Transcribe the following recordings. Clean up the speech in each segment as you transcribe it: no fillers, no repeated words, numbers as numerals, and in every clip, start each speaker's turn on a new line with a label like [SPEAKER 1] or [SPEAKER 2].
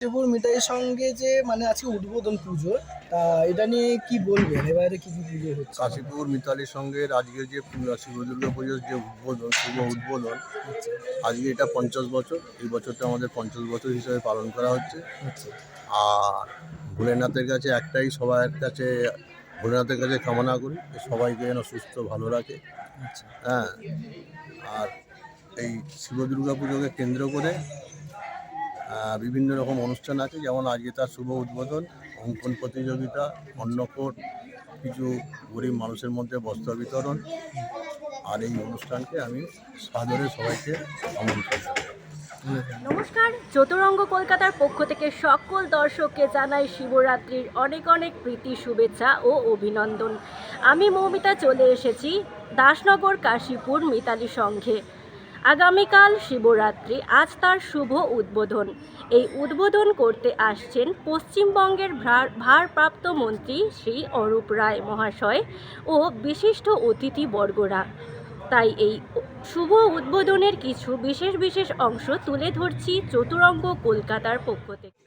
[SPEAKER 1] কাশীপুর মিঠাইয়ের সঙ্গে যে মানে আজকে উদ্বোধন পুজো, তা এটা নিয়ে কি বলবেন? এবারে কি কি পুজো হচ্ছে?
[SPEAKER 2] কাশীপুর মিতালির সঙ্গে আজকের যে শিব দুর্গা পুজোর যে উদ্বোধন, শুভ উদ্বোধন,
[SPEAKER 1] আচ্ছা
[SPEAKER 2] আজকে এটা 50 বছর। এই বছরটা আমাদের 50 বছর হিসেবে পালন করা হচ্ছে।
[SPEAKER 1] আচ্ছা
[SPEAKER 2] আর ভোলেনাথের কাছে একটাই, সবার কাছে ভোলেনাথের কাছে কামনা করি যে সবাইকে যেন সুস্থ ভালো রাখে।
[SPEAKER 1] আচ্ছা
[SPEAKER 2] হ্যাঁ, আর এই শিব দুর্গা পুজোকে কেন্দ্র করে বিভিন্ন রকম অনুষ্ঠান আছে, যেমন আজকে তার শুভ উদ্বোধন, অঙ্কন প্রতিযোগিতা, অন্নকূট, কিছু গরিব মানুষের মধ্যে বস্ত্র বিতরণ। আর এই অনুষ্ঠানকে আমি সাদরে সবাইকে আমন্ত্রণ জানাই।
[SPEAKER 3] নমস্কার, চতুরঙ্গ কলকাতার পক্ষ থেকে সকল দর্শককে জানাই শিবরাত্রির অনেক অনেক প্রীতি, শুভেচ্ছা ও অভিনন্দন। আমি মৌমিতা চলে এসেছি দাসনগর কাশীপুর মিতালি সংঘে। আগামীকাল শিবরাত্রি, আজ তার শুভ উদ্বোধন। এই উদ্বোধন করতে আসছেন পশ্চিমবঙ্গের ভারপ্রাপ্ত মন্ত্রী শ্রী অরূপ রায় মহাশয় ও বিশিষ্ট অতিথিবর্গরা। তাই এই শুভ উদ্বোধনের কিছু বিশেষ বিশেষ অংশ তুলে ধরছি চতুরঙ্গ কলকাতার পক্ষ থেকে।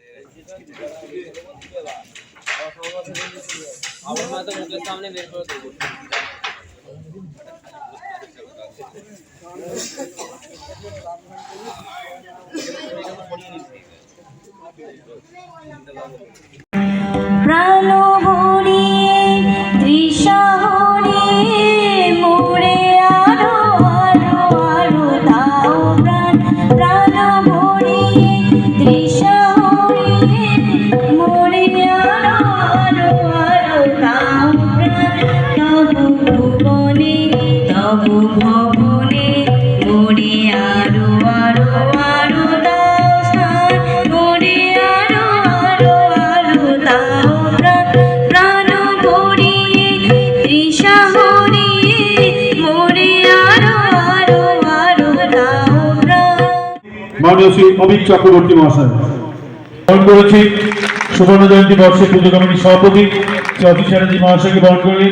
[SPEAKER 4] মাননীয় শ্রী অমিত চক্রবর্তী মহাশয় বরণ করেছি সুবর্ণ জয়ন্তী বর্ষে পুজো কমিটির সভাপতি শ্রী অজিত চ্যাটার্জি মহাশয়কে বরণ করে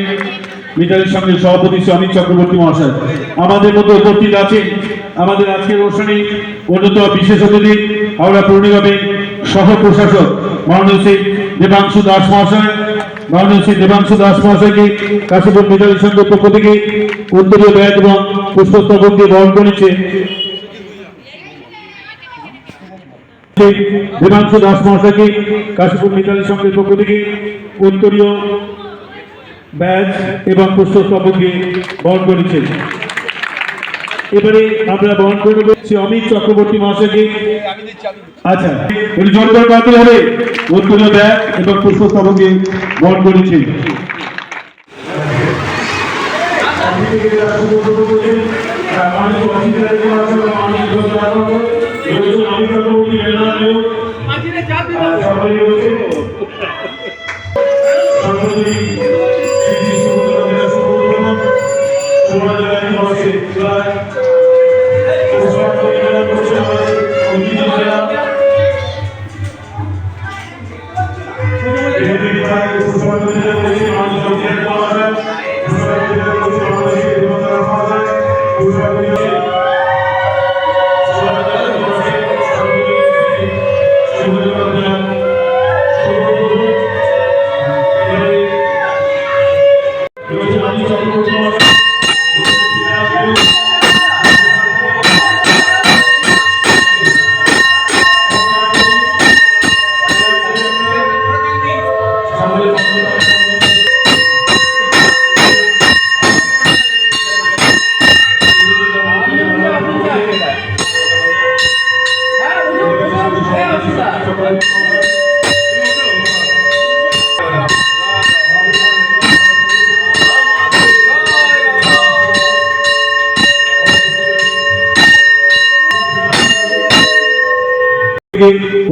[SPEAKER 4] মিতালির সঙ্গে সভাপতি শ্রী অমিত চক্রবর্তী মহাশয় আমাদের মধ্যে উপস্থিত আছেন। আমাদের আজকের অনুষ্ঠানে অন্যতম বিশেষ অতিথি হাওড়া পৌর নিগমের সহ প্রশাসক মাননীয় শ্রী দেবাংশু দাস মহাশয়। মাননীয় শ্রী দেবাংশু দাস মহাশয়কে কাশীপুর মিতালির সংঘের পক্ষ থেকে উত্তরীয় ব্যাগ এবং পুষ্পস্তবক দিয়ে বরণ করেছে। দেবাংশু দাস মহাশয়কে কাশীপুর মিতালি সংঘের পক্ষ থেকে উত্তরীয় ব্যাজ এবং পুষ্পস্তবক দিয়ে বরণ করেছে। এবারে আমরা বরণ করে নেব শ্রী অমিত চক্রবর্তী মহাশয়কে। আচ্ছা, এটি জোরদার করতে হবে। উত্তরীয় ব্যাগ এবং পুষ্পস্তবক দিয়ে বরণ করেছে।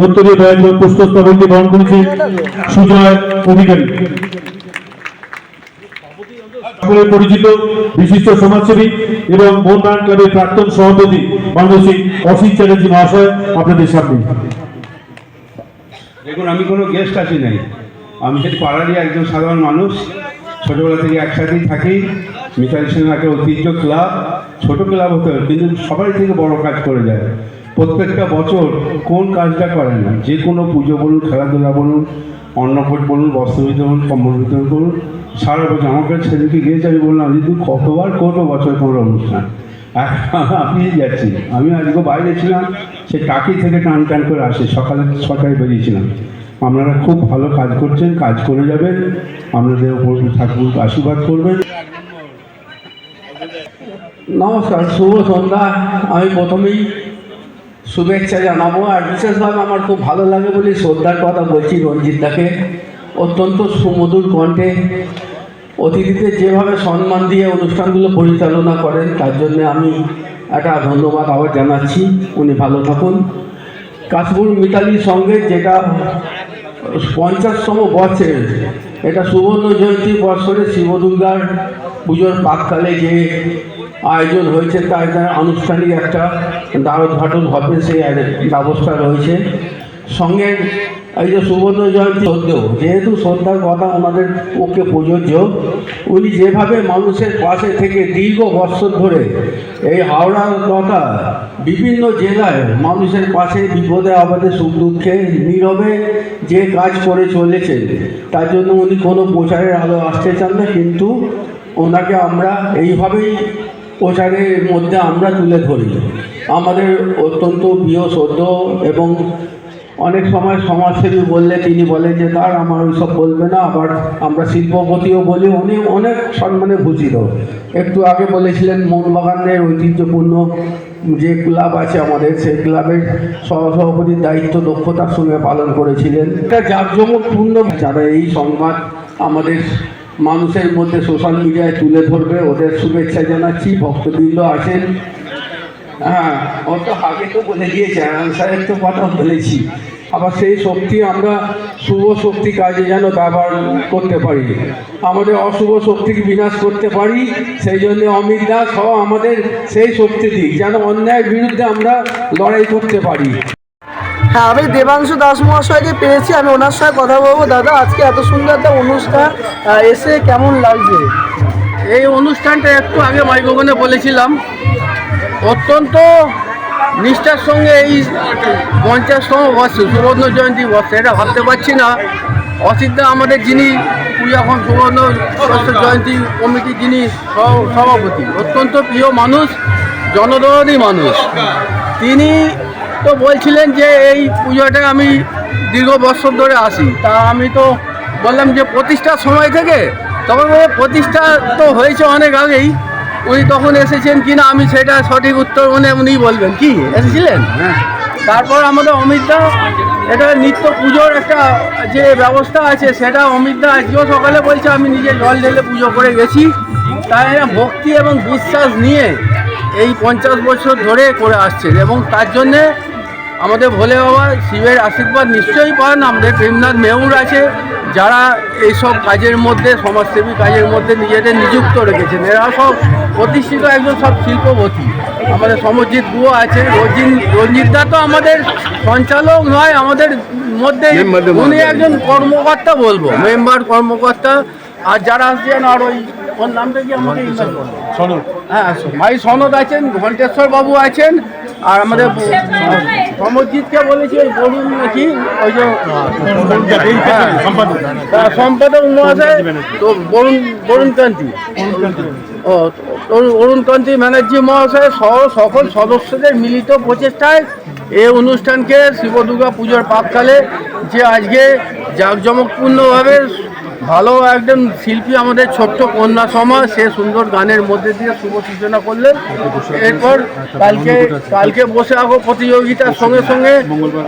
[SPEAKER 4] উত্তরীয় ব্যাগ এবং পুষ্পস্তবক দিয়ে বরণ করেছে সুজয় অধিকারী। সকলের পরিচিত বিশিষ্ট সমাজসেবী এবং মোহনবাগান ক্লাবের প্রাক্তন সভাপতি মাননীয় শ্রী অসিত চ্যাটার্জি মহাশয় আপনাদের সামনে।
[SPEAKER 5] দেখুন, আমি কোনো গেস্ট আসি নাই, আমি পাড়ারই একজন সাধারণ মানুষ। ছোটবেলা থেকে একসাথেই থাকি। মিতালি সিনহা একটা ঐতিহ্য ক্লাব, ছোট ক্লাব হতে হবে কিন্তু সবাই থেকে বড় কাজ করে যায়। প্রত্যেকটা বছর কোন কাজটা করে না, যে কোনো পুজো বলুন, খেলাধুলা বলুন, অন্নকূট বলুন, বস্ত্র বিতরণ, কম্বল বিতরণ করুন, সারা বছর আমার কাছে সেদিনকে গিয়েছে, আমি বললাম যে তুই কতবার করবো বছর কোনো অনুষ্ঠান, আপনি যাচ্ছি। আমি আজকে বাইরে ছিলাম, সে টাকি থেকে টান টান করে আসে, সকালে 6টায় বেরিয়েছিলাম। আপনারা খুব ভালো কাজ করছেন, কাজ করে যাবেন, আপনাদের উপর ঠাকুর আশীর্বাদ করবেন।
[SPEAKER 6] নমস্কার, শুভ সন্ধ্যা। আমি প্রথমেই শুভেচ্ছা জানাবো, আর বিশেষভাবে আমার খুব ভালো লাগে বলে শ্রদ্ধার কথা বলছি রঞ্জিতদাকে। অত্যন্ত সুমধুর কণ্ঠে অতিথিদের যেভাবে সম্মান দিয়ে অনুষ্ঠানগুলো পরিচালনা করেন, তার জন্য আমি একটা ধন্যবাদ আবার জানাচ্ছি। উনি ভালো থাকুন। কাশপুর মিতালির সঙ্গে যেটা 50তম বছর, এটা সুবর্ণ জয়ন্তী বৎসরে শিব দুর্গার পুজোর প্রাককালে যে আয়োজন হয়েছে, তার আনুষ্ঠানিক একটা দাওয়াত ঘাটন হবে, সেই ব্যবস্থা রয়েছে। সঙ্গে এই যে সুবর্ণ জয়ন্তী শ্রদ্ধেয়, যেহেতু শ্রদ্ধার কথা ওনাদের পক্ষে প্রযোজ্য, উনি যেভাবে মানুষের পাশে থেকে দীর্ঘ বৎসর ধরে এই হাওড়া তথা বিভিন্ন জেলায় মানুষের পাশে বিপদে আপদে সুখ দুঃখে নীরবে যে কাজ করে চলেছেন, তার জন্য উনি কোনো প্রচারের আলো আসতে চান না, কিন্তু ওনাকে আমরা এইভাবেই প্রচারের মধ্যে আমরা তুলে ধরি। আমাদের অত্যন্ত প্রিয় শ্রদ্ধ, এবং অনেক সময় সমাজসেবী বললে তিনি বলেন যে তার আমার ওইসব বলবে না, আবার আমরা শিল্পপতিও বলি, উনি অনেক সম্মানে ভূষিত। একটু আগে বলেছিলেন মোহনবাগানের ঐতিহ্যপূর্ণ যে ক্লাব আছে আমাদের, সেই ক্লাবের সহসভাপতির দায়িত্ব দক্ষতার সঙ্গে পালন করেছিলেন। এটা জাঁকজমকপূর্ণ, যারা এই সংবাদ আমাদের মানুষের মধ্যে সোশ্যাল মিডিয়ায় তুলে ধরবে, ওদের শুভেচ্ছা জানাচ্ছি। ভক্তবৃন্দ আছেন, হ্যাঁ, অত আগে তো বলে দিয়েছে, আনসারের তো কথা বলেছি। আবার সেই শক্তি আমরা শুভ শক্তি কাজে যেন ব্যবহার করতে পারি, আমাদের অশুভ শক্তিকে বিনাশ করতে পারি। সেই জন্য অমিত দাস সহ আমাদের সেই শক্তি দিক, যেন অন্যায়ের বিরুদ্ধে আমরা লড়াই করতে পারি।
[SPEAKER 1] হ্যাঁ, আমি দেবাংশু দাস মহাশয়কে পেয়েছি, আমি ওনার সঙ্গে কথা বলবো। দাদা, আজকে এত সুন্দর একটা অনুষ্ঠান, এসে কেমন লাগছে?
[SPEAKER 6] এই অনুষ্ঠানটা একটু আগে মাইক্রোফোনে বলেছিলাম, অত্যন্ত নিষ্ঠার সঙ্গে এই 50তম বর্ষ সুবর্ণ জয়ন্তী বর্ষ, এটা ভাবতে পারছি না। অসিদ্ধা আমাদের যিনি এখন সুবর্ণ জয়ন্তী কমিটির যিনি সভাপতি, অত্যন্ত প্রিয় মানুষ, জনদরদী মানুষ। তিনি তো বলছিলেন যে এই পুজোটা আমি দীর্ঘ বছর ধরে আসি, তা আমি তো বললাম যে প্রতিষ্ঠার সময় থেকে, তখন প্রতিষ্ঠা তো হয়েছে অনেক আগেই, উনি তখন এসেছেন কিনা আমি সেটা সঠিক উত্তর উনি বলবেন। কি এসেছিলেন? হ্যাঁ। তারপর আমাদের অমিতদা, এটা নিত্য পুজোর একটা যে ব্যবস্থা আছে, সেটা অমিতদা আজকেও সকালে বলছে আমি নিজে জল ঢেলে পুজো করে গেছি। তাই ভক্তি এবং বিশ্বাস নিয়ে এই 50 বছর ধরে করে আসছেন, এবং তার জন্যে আমাদের ভোলে বাবা শিবের আশীর্বাদ নিশ্চয়ই পান। আমাদের প্রেমনাথ মেহুর আছে, যারা এইসব কাজের মধ্যে, সমাজসেবী কাজের মধ্যে নিজেদের নিযুক্ত রেখেছেন। এরা সব প্রতিষ্ঠিত একজন সব শিল্পপতি। আমাদের সমরজিৎ গুহ আছে, রঞ্জিতদা তো আমাদের সঞ্চালক নয়, আমাদের মধ্যে উনি একজন কর্মকর্তা বলবো, মেম্বার কর্মকর্তা। আর যারা আসছেন, আর ওর নামটা কি আমাকে সনদ, হ্যাঁ ভাই সনদ আছেন, ঘণ্টেশ্বর বাবু আছেন, আর আমাদের সমরজিৎকে বলেছি ওই বরুণ নাকি, ওই যে সম্পাদক মহাশয়, তো বরুণকান্তি, ও অরুণকান্তি ব্যানার্জি মহাশয় সহ সকল সদস্যদের মিলিত প্রচেষ্টায় এই অনুষ্ঠানকে শিব দুর্গা পুজোর প্রাককালে যে আজকে জাঁকজমকপূর্ণভাবে ভালো একজন শিল্পী, আমাদের ছোট্ট কন্যা সমাজ, সে সুন্দর গানের মধ্যে দিয়ে শুভ সূচনা করলেন। এরপর কালকে বসে আঁকো প্রতিযোগিতার সঙ্গে সঙ্গে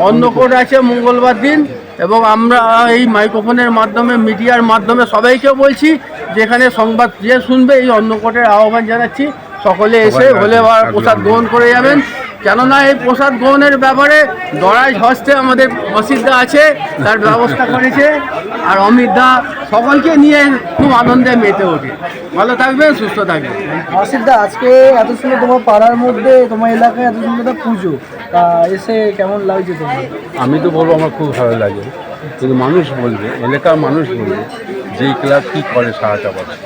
[SPEAKER 6] অন্নকূট আছে মঙ্গলবার দিন, এবং আমরা এই মাইক্রোফোনের মাধ্যমে, মিডিয়ার মাধ্যমে সবাইকে বলছি, যেখানে সংবাদ যে শুনবে এই অন্নকূটের আহ্বান জানাচ্ছি, সকলে এসে ভোলে বাবার প্রসাদ গ্রহণ করে যাবেন। কেননা এই প্রসাদ গ্রহণের ব্যাপারে দরাজ হস্তে আমাদের অসিদ্ধা আছে, তার ব্যবস্থা করেছে, আর অমিতদা সকলকে নিয়ে খুব আনন্দে মেতে ওঠে। ভালো থাকবেন, সুস্থ থাকবেন।
[SPEAKER 1] অসিদ্ধা, আজকে এত সুন্দর তোমার পাড়ার মধ্যে, তোমার এলাকায় এত সুন্দর একটা পুজো, তা এসে কেমন লাগছে তোমার?
[SPEAKER 7] আমি তো বলবো আমার খুব ভালো লাগে, কিন্তু মানুষ বলবে, এলাকার মানুষ বলবে যে এই ক্লাব কী করে সারাটা বছর,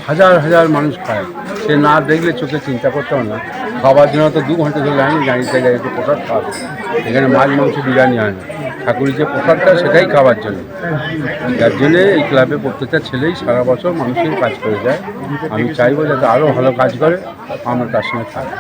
[SPEAKER 7] হাজার হাজার মানুষ খায়, সে না দেখলে চোখে চিন্তা করতে হবে না। খাবার জন্য তো 2 ঘন্টা ধরে লাইন দাঁড়িয়ে গেলে একটু প্রসাদ খাওয়াবে। এখানে মাছ মাংস বিরিয়ানি হয় না, ঠাকুরের যে প্রসাদটা সেটাই খাওয়ার জন্য। যার জন্যে এই ক্লাবে প্রত্যেকটা ছেলেই সারা বছর মানুষের কাজ করে যায়। আমি চাইবো যাতে আরও ভালো কাজ করে, আমরা তার সঙ্গে থাকবো।